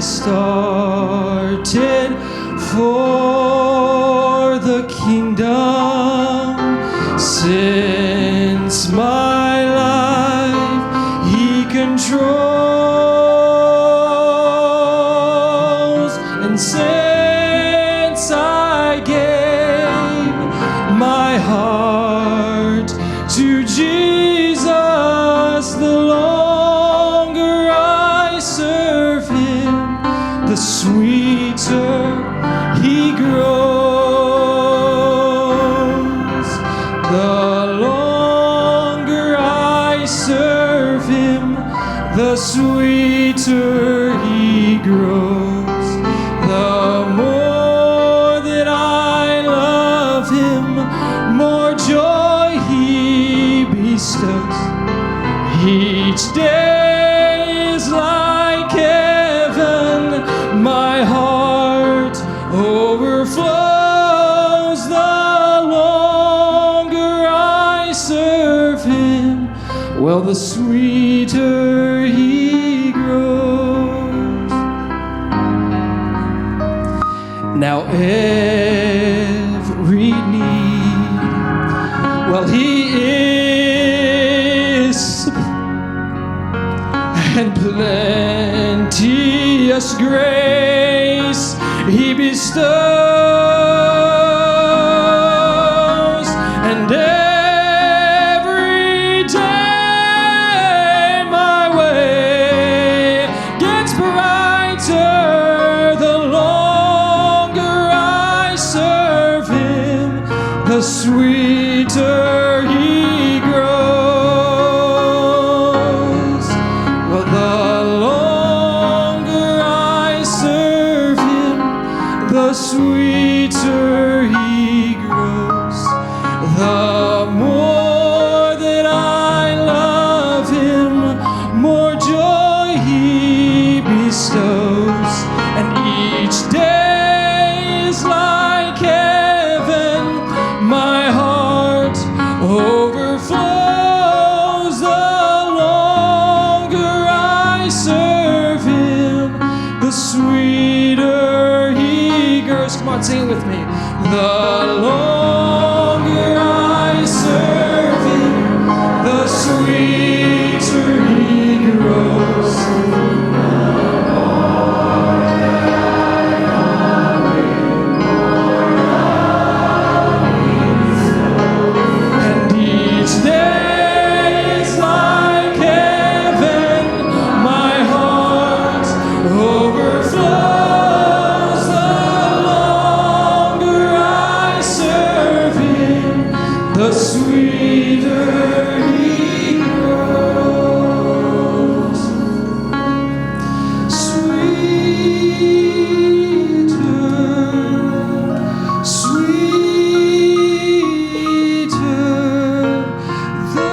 started for the kingdom. Since my life He controls, and since I gave my heart to Jesus, the longer I serve Him, the sweeter He grows. The longer I serve Him, the sweeter He grows. The more that I love Him, more joy He bestows. Each day is like heaven, my heart overflows. The longer I serve Him, well, the sweeter He grows. Now every need, well, He is, and plenteous grace He bestows, and every day my way gets brighter. The longer I serve Him, the sweeter He grows. Well, the longer I serve Him, the sweeter He grows. The more that I love Him, more joy He bestows. And each day is like heaven, my heart overflows. The longer I serve Him, the sweeter He grows. Come on, sing it with me. The longer I serve Him, the sweeter He grows. And each day is like heaven, my heart overflows. The longer I serve Him, the sweeter He grows. Sweeter, sweeter, the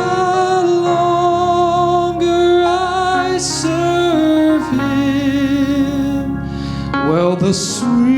longer I serve Him, well, the sweeter